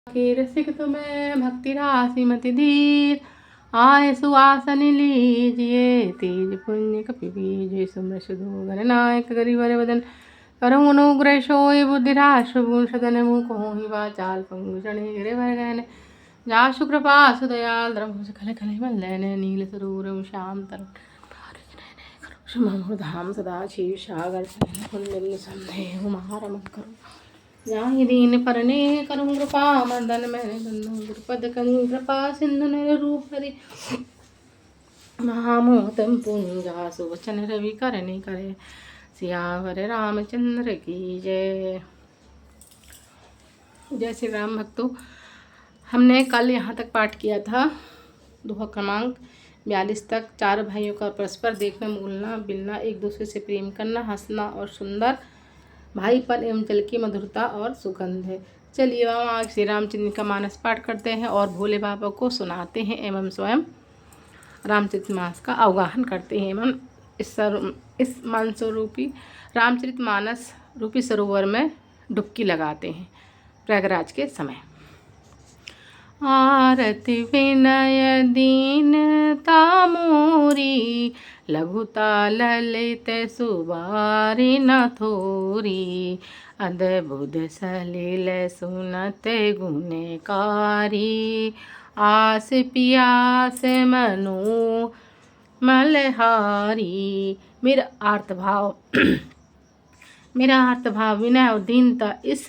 के रसिक तुम्हें भक्ति राशि मति धीर, आए सुवासन लीजिए तेज पुण्य कपि बीजिए। सुम्र सुधो गणनायक गरीवर वदन, करहु अनुग्रह सोई बुद्धि राशि गुण सदन मुख होहि वाचाल पंगु जने गिरिवर गहन। जासु कृपा सुदयाल द्रम खल खल मल्लैन नील सरोवर श्याम तरु धाम सदा शिव सागर कुंडल संदेह महारम करो। जाहि दीन परने करुँ कृपा मर्दन मैंने बंधु गुरुपद कनि कृपा सिंधु नर रूप हरि। महामोहतम पुंजासु वचन रवि करने करे, सियावर रामचंद्र की जय। जय श्री राम भक्तों, हमने कल यहाँ तक पाठ किया था दोहा क्रमांक 42 तक। चार भाइयों का परस्पर देखना, बोलना, मिलना, एक दूसरे से प्रेम करना, हंसना और सुंदर भाईपन एवं जल की मधुरता और सुगंध है। चलिए आज श्री रामचंद्र का मानस पाठ करते हैं और भोले बाबा को सुनाते हैं एवं स्वयं रामचरित मानस का अवगाहन करते हैं एवं इस मानसरूपी रामचरित मानस रूपी सरोवर में डुबकी लगाते हैं प्रयागराज के समय। आरति विनय दीनता मोरी, लघुता ललित सुबारी न थोरी। अद्भुत सलिल सुनत गुणकारी, आस पियास मनो मलहारी। मेरा आर्त भाव विनय और दीनता इस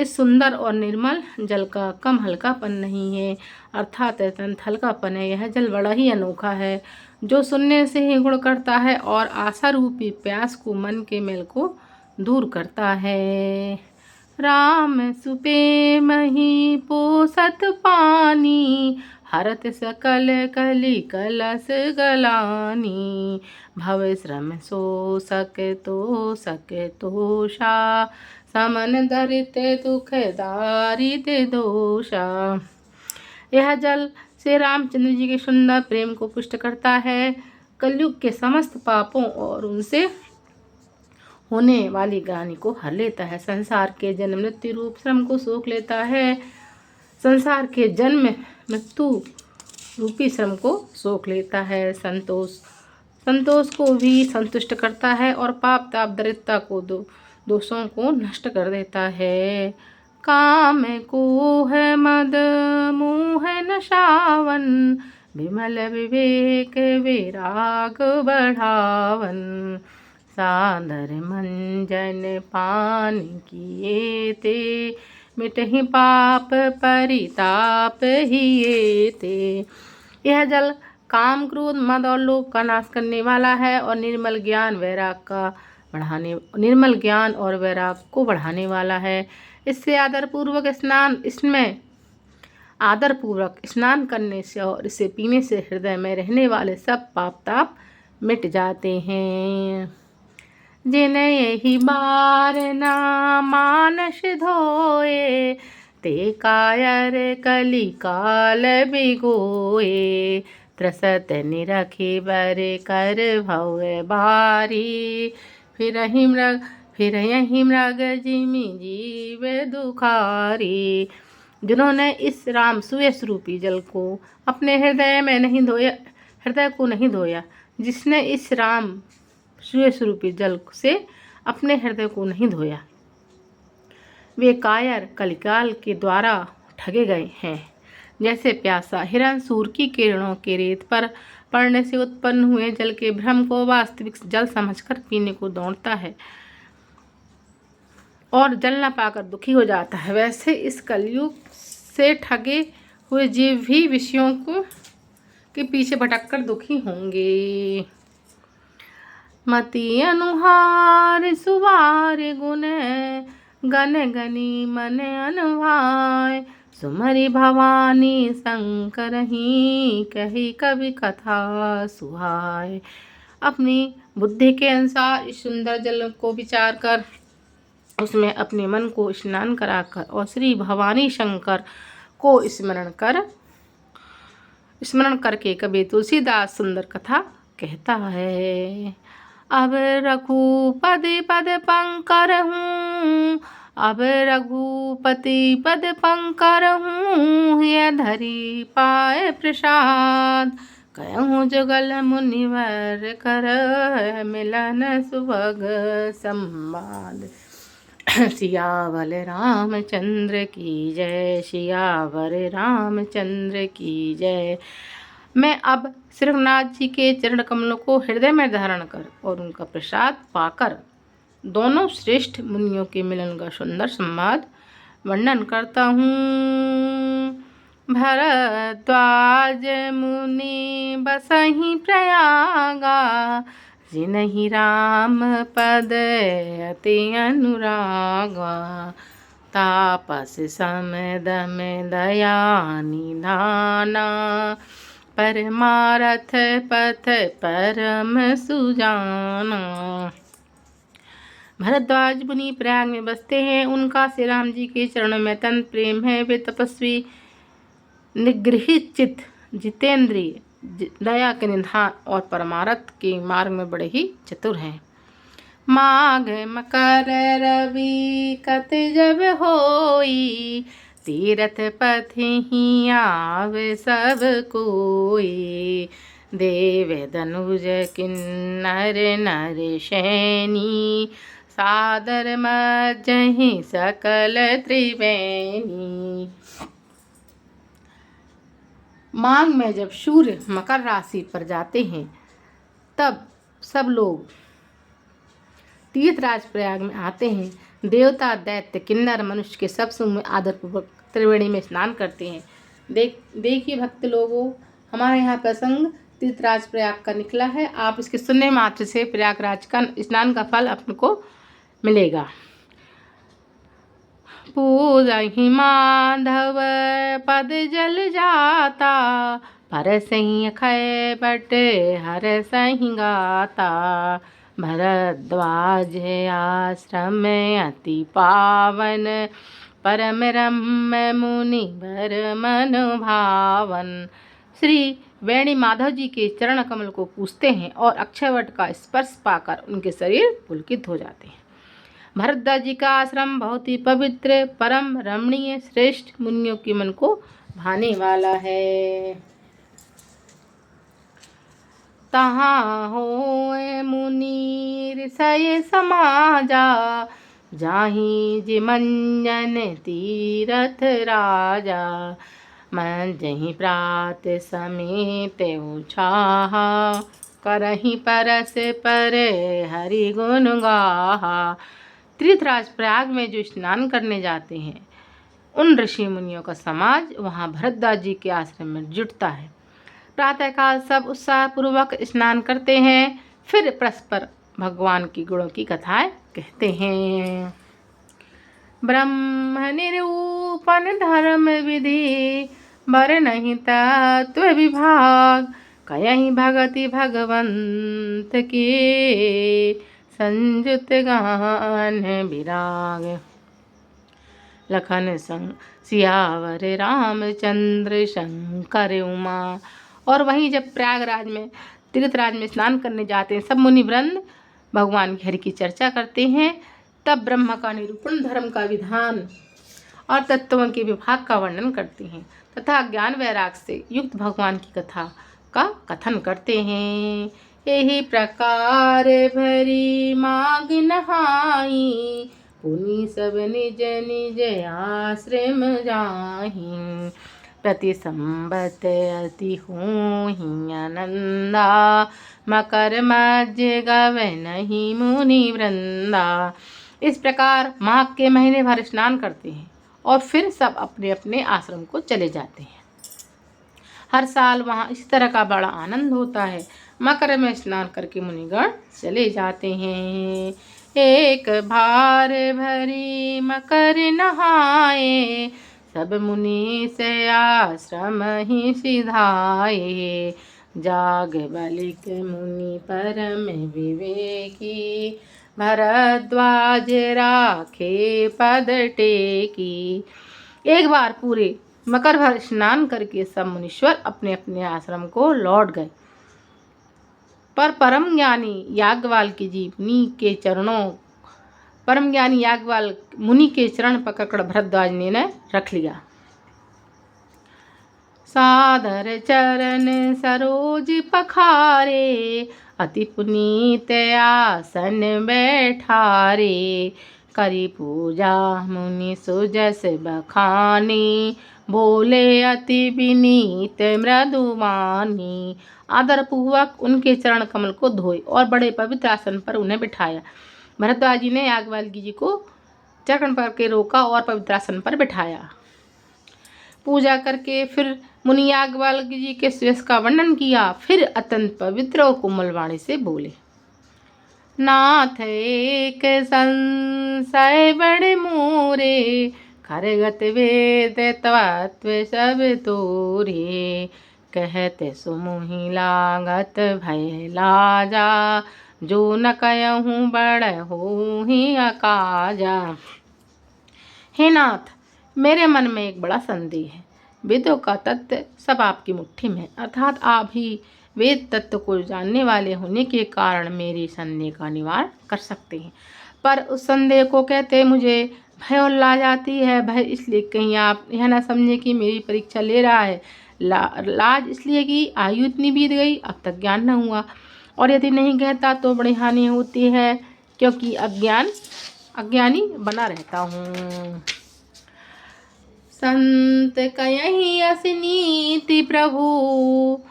सुंदर और निर्मल जल का कम हल्कापन नहीं है, अर्थात अत्यंत हल्कापन है। यह जल बड़ा ही अनोखा है, जो सुनने से ही गुण करता है और आशा रूपी प्यास को, मन के मेल को दूर करता है। राम सुपे मही पोसत पानी, हरत सकल कली कलस गलानी। भव श्रम सो सके तोषा, समन दरित दुख दारित दोषा। यह जल श्री रामचंद्र जी के सुंदर प्रेम को पुष्ट करता है, कलयुग के समस्त पापों और उनसे होने वाली ग्लानि को हर लेता है। संसार के जन्म मृत्यु रूप श्रम को सोख लेता है, संसार के जन्म मृत्यु रूपी श्रम को सोख लेता है। संतोष को भी संतुष्ट करता है और पाप ताप दरिद्रता को दोषों को नष्ट कर देता है। काम को है मद मोह नशावन, विमल विवेक विराग बढ़ावन। सादर मंजन पान किए ते, मिटहि पाप परिताप हिए ते। यह जल काम क्रोध मद और लोभ का नाश करने वाला है और निर्मल ज्ञान और वैराग को बढ़ाने वाला है। इसमें आदरपूर्वक स्नान करने से और इसे पीने से हृदय में रहने वाले सब पाप ताप मिट जाते हैं। जिन्हें यही बार ना मानस धोए, ते कायर कली काल बिगोए। त्रसत निरखी बर कर भव भारी, फिर यही मृग जिमि जीव दुखारी। जिन्होंने इस राम सुयस रूपी जल को अपने हृदय को नहीं धोया, जिसने इस राम सुयस रूपी जल से अपने हृदय को नहीं धोया, वे कायर कलिकाल के द्वारा ठगे गए हैं। जैसे प्यासा हिरण सूर की किरणों के रेत पर पड़ने से उत्पन्न हुए जल के भ्रम को वास्तविक जल समझकर पीने को दौड़ता है और जल न पाकर दुखी हो जाता है, वैसे इस कलयुग से ठगे हुए जीव भी विषयों के पीछे भटककर दुखी होंगे। मति अनुहार सुवार गुण, गन गनी मन अनुभाय। सुमरि भवानी शंकर ही, कही कवि कथा सुहाय। अपनी बुद्धि के अनुसार इस सुंदर जल को विचार कर उसमें अपने मन को स्नान कराकर और श्री भवानी शंकर को स्मरण करके कवि तुलसीदास सुंदर कथा कहता है। अब रखू पद पद पंकर हूँ, अब रघुपति पद पंकर हूँ, यह धरी पाए प्रसाद। कहूँ जुगल मुनिवर कर, मिलन सुभग संवाद। सियावर रामचंद्र की जय, सियावर रामचंद्र की जय। मैं अब श्रीनाथ जी के चरण कमलों को हृदय में धारण कर और उनका प्रसाद पाकर दोनों श्रेष्ठ मुनियों के मिलन का सुंदर संवाद वर्णन करता हूँ। भरद्वाज मुनि बसहि प्रयागा, जिनहि राम पद अति अनुरागा। तापस सम दम दया निधाना, परमारथ पथ परम सुजाना। भरद्वाज मुनि प्रयाग में बसते हैं। उनका श्री राम जी के चरणों में अत्यंत प्रेम है। वे तपस्वी, निगृहित चित्त, जितेंद्रिय, दया के निधान और परमारथ के मार्ग में बड़े ही चतुर हैं। माघ मकर रवि कत जब होई, तीरथ पथ ही आवे सब कोई। देव धनुज किन्नर नर सैनी, सादर मज्जहि सकल त्रिवेणी। माघ में जब सूर्य मकर राशि पर जाते हैं तब सब लोग तीर्थराज प्रयाग में आते हैं। देवता, दैत्य, किन्नर, मनुष्य के सब समूह आदरपूर्वक त्रिवेणी में स्नान करते हैं। देखिए भक्त लोगों, हमारे यहाँ प्रसंग तीर्थराज प्रयाग का निकला है। आप इसके सुनने मात्र से प्रयागराज का स्नान का फल आपको मिलेगा। पूजहि माधव पद जल जाता, परसहि अक्षय बट हरसहि गाता। भरद्वाज आश्रम अति पावन, परम रम्य मुनि वर मन भावन। श्री वेणी माधव जी के चरण कमल को पूजते हैं और अक्षयवट का स्पर्श पाकर उनके शरीर पुलकित हो जाते हैं। भरद्वाज जी का आश्रम बहुत ही पवित्र, परम रमणीय, श्रेष्ठ मुनियों के मन को भाने वाला है। तहाँ होए मुनि ऋषय समाजा, जाहि जिमंजन तीरथ राजा। मंजहि प्रात समेत उछाहा, करहि परस पर हरि गुण गाहा। तीर्थराज प्रयाग में जो स्नान करने जाते हैं उन ऋषि मुनियों का समाज वहाँ भरद्वाज जी के आश्रम में जुटता है। प्रातःकाल सब उत्साहपूर्वक स्नान करते हैं, फिर परस्पर भगवान की गुणों की कथाएं कहते हैं। ब्रह्म निरूपण धर्म विधि, बर नहीं तत्व विभाग। कयहि भगति भगवंत के, संयुत गान विराग। लखन संग सियावर रामचंद्र शंकर उमा। और वहीं जब प्रयागराज में तीर्थराज में स्नान करने जाते हैं सब मुनि वृंद भगवान हरि की चर्चा करते हैं, तब ब्रह्म का निरूपण, धर्म का विधान और तत्वों के विभाग का वर्णन करते हैं तथा ज्ञान वैराग से युक्त भगवान की कथा का कथन करते हैं। यही प्रकार भरी माघ नहाई, पुनि सब निज निज आश्रम जाहि। प्रति संबत अति होहि आनंदा, मकर मध्य गवे नहीं मुनि वृंदा। इस प्रकार माघ के महीने भर स्नान करते हैं और फिर सब अपने अपने आश्रम को चले जाते हैं। हर साल वहाँ इस तरह का बड़ा आनंद होता है। मकर में स्नान करके मुनिगण चले जाते हैं। एक भार भरी मकर नहाए, सब मुनि से आश्रम ही सिधाए। जाग बलिक मुनि परम विवेकी, भरद्वाज राखे पद टेकी। एक बार पूरे मकर भर स्नान करके सब मुनीश्वर अपने अपने आश्रम को लौट गए, पर परम ज्ञानी याज्ञवल्क्य जी मुनि के चरणों परम ज्ञानी याज्ञवल्क्य मुनि के चरण पकड़कर भरद्वाज ने रख लिया। सादर चरण सरोज पखारे, अति पुनीत आसन बैठारे। करी पूजा मुनि सुजस बखानी, बोले अति विनीत मृदुवानी। आदर पूर्वक उनके चरण कमल को धोए और बड़े पवित्र आसन पर उन्हें बिठाया। भरद्वाज जी ने याज्ञवल्क्य जी को चरण पर के रोका और पवित्र आसन पर बिठाया। पूजा करके फिर मुनि याज्ञवल्क्य जी के सुयश का वर्णन किया। फिर अत्यंत पवित्र और कोमल वाणी से बोले, नाथ एक संशय बड़े मोरे, खरगत वेद तत्व सब तोरे। कहते सुमुहि लागत भय लाजा, जो न कहूँ बढ़हु ही अकाजा। हे नाथ, मेरे मन में एक बड़ा संदेह है। वेदों का तत्व सब आपकी मुट्ठी में, अर्थात आप ही वेद तत्व को जानने वाले होने के कारण मेरे संदेह का निवारण कर सकते हैं। पर उस संदेह को कहते मुझे भय और लाज आती है। भय इसलिए कहीं आप यह ना समझे कि मेरी परीक्षा ले रहा है। लाज इसलिए कि आयु इतनी बीत गई, अब तक ज्ञान न हुआ, और यदि नहीं कहता तो बड़ी हानि होती है, क्योंकि अज्ञानी बना रहता हूँ। संत कयहि अस नीति प्रभु,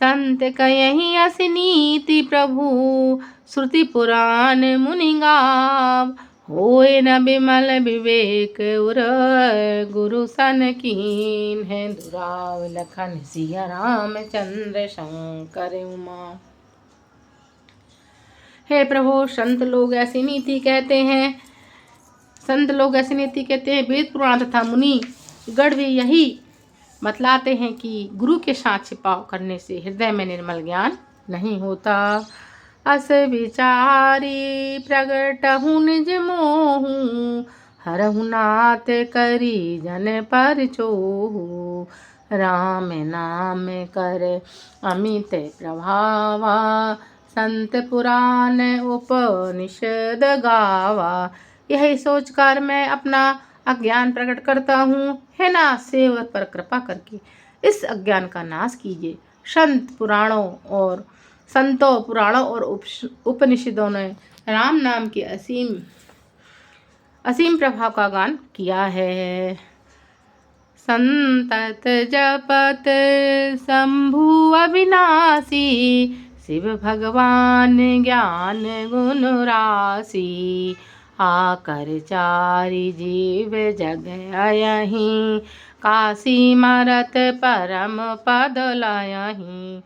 संत कयहि अस नीति प्रभु। श्रुति पुराण मुनि गाव, होए न बिमल विवेक उर। गुरु सन कीन है दुराव, लखन सिया रामचंद्र शंकर उमा। हे प्रभु, संत लोग ऐसी नीति कहते हैं, वेद पुराण तथा मुनि गण भी यही बतलाते हैं कि गुरु के साथ छिपाव करने से हृदय में निर्मल ज्ञान नहीं होता। अस विचारी प्रगटहु निज मोहु, हरहु नाथ करी जन पर चोहु। राम नाम कर अमित प्रभावा, संत पुराण उपनिषद गावा। यही सोचकर मैं अपना अज्ञान प्रकट करता हूँ। हे नाथ, सेवक पर कृपा करके इस अज्ञान का नाश कीजिए। संतों पुराणों और उपनिषदों ने राम नाम के असीम प्रभाव का गान किया है। संतत जपत शंभु अविनाशी, शिव भगवान ज्ञान गुण राशि। आकर चारि जीव जग अयहि, काशी मरत परम पद लयहि।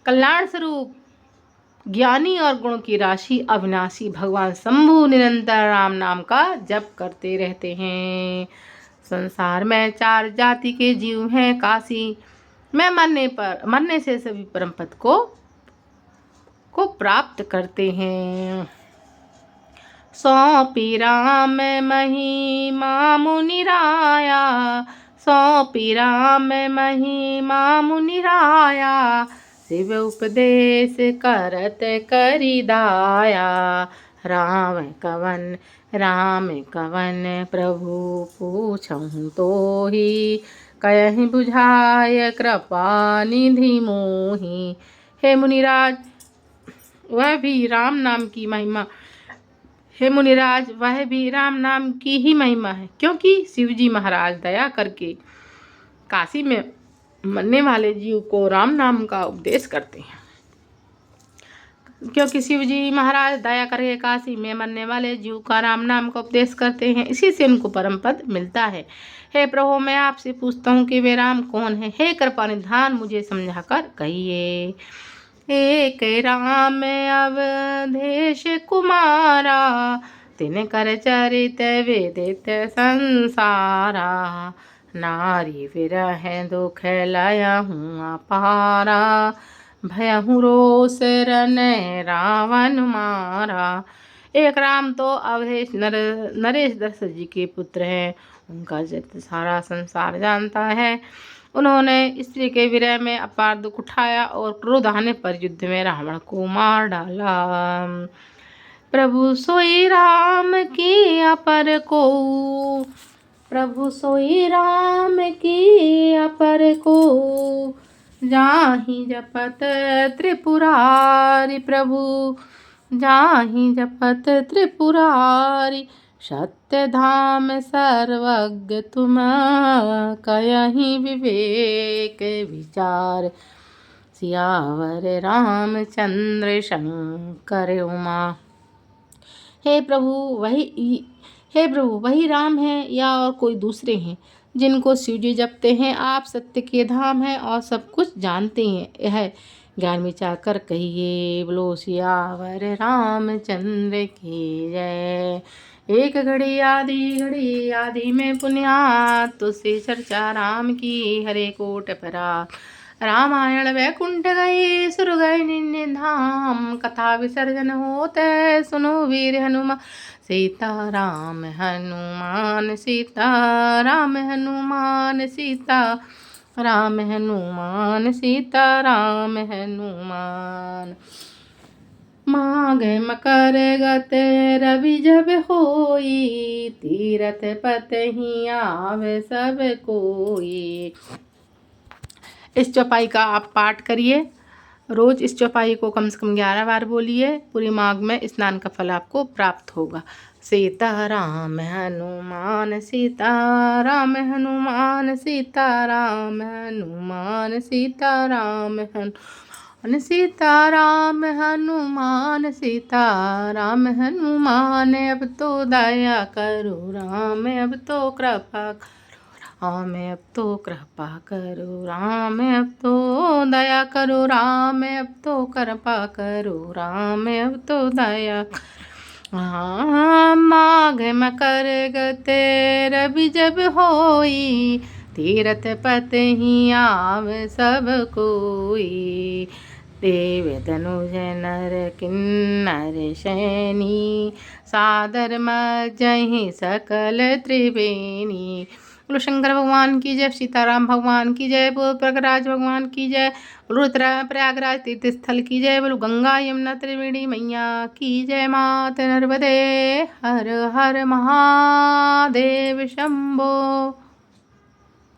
कल्याण स्वरूप ज्ञानी और गुण की राशि अविनाशी भगवान शंभु निरंतर राम नाम का जप करते रहते हैं। संसार में 4 जाति के जीव हैं। काशी में मरने से सभी परम पद को प्राप्त करते हैं। सौंपी राम महिमा मुनि राया, सौंपी राम महिमा मुनि राया। शिव उपदेश करत करी दाया, राम कवन प्रभु पूछहु तोहि। कयहि बुझाय कृपा निधि मोहि। हे मुनिराज, वह भी राम नाम की ही महिमा है, क्योंकि शिवजी महाराज दया करके काशी में मरने वाले जीव को राम नाम का उपदेश करते हैं। क्योंकि शिवजी महाराज दया करके काशी में मरने वाले जीव का राम नाम का उपदेश करते हैं, इसी से उनको परम पद मिलता है। हे प्रभु, मैं आपसे पूछता हूँ कि वे राम कौन है? हे कृपा निधान, मुझे समझाकर कहिए। एक राम अवधेश कुमारा, तिन कर चरित विदित संसारा। नारी विरह दुख लयहु अपारा, भयहु रोष रन रावण मारा। एक राम तो अवधेश नरेश दशरथ जी के पुत्र हैं। उनका चरित्र सारा संसार जानता है। उन्होंने स्त्री के विरह में अपार दुख उठाया और क्रोध आने पर युद्ध में रावण को मार डाला। प्रभु सोई राम की अपर को, प्रभु सोई राम की अपर को, जाहि जपत त्रिपुरारी प्रभु, जाहि जपत त्रिपुरारी। सत्य धाम सर्वज्ञ तुम, कयहि विवेक विचार। सियावर रामचंद्र शंकर उमा। हे प्रभु वही राम है या और कोई दूसरे हैं जिनको शिव जी जपते हैं? आप सत्य के धाम हैं और सब कुछ जानते हैं, यह ज्ञान विचार कर कहिए। बोलो सियावर रामचंद्र की जय। एक घड़ी आदि में पुण्यात, तुझसे चर्चा राम की हरे कोट परा। रामायण वैकुंठ गए सुर गए निन्य धाम, कथा विसर्जन होते सुनो वीर हनुमान। सीता राम हनुमान, सीता राम हनुमान, सीता राम हनुमान, सीता राम हनुमान। माघ मकर गत रवि जब होई, तीरथ पत ही आवे सब कोई। इस चौपाई का आप पाठ करिए। रोज इस चौपाई को कम से कम 11 बार बोलिए। पूरी माघ में स्नान का फल आपको प्राप्त होगा। सीता राम हनुमान, सीता राम हनुमान, सीता राम हनुमान, सीता राम हनुमान, सीता राम हनुमान, सीता राम हनुमान। अब तो दया करो राम, अब तो कृपा करो राम, अब तो कृपा करो राम, अब तो दया करो राम, अब तो कृपा करो राम, अब तो दया। माघ मकर गते रवि जब होई, तीरथ पत ही आव सब कोई। देव धनुज नर किन्नर सैनी, सादर मजहि सकल त्रिवेणी। बोलो शंकर भगवान की जय, सीताराम भगवान की जय, बोलो प्रयागराज भगवान की जय, बोलो प्रयागराज तीर्थ स्थल की जय, बोलो गंगा यमुना त्रिवेणी मैया की जय। मात नर्मदे हर हर महादेव शंभो।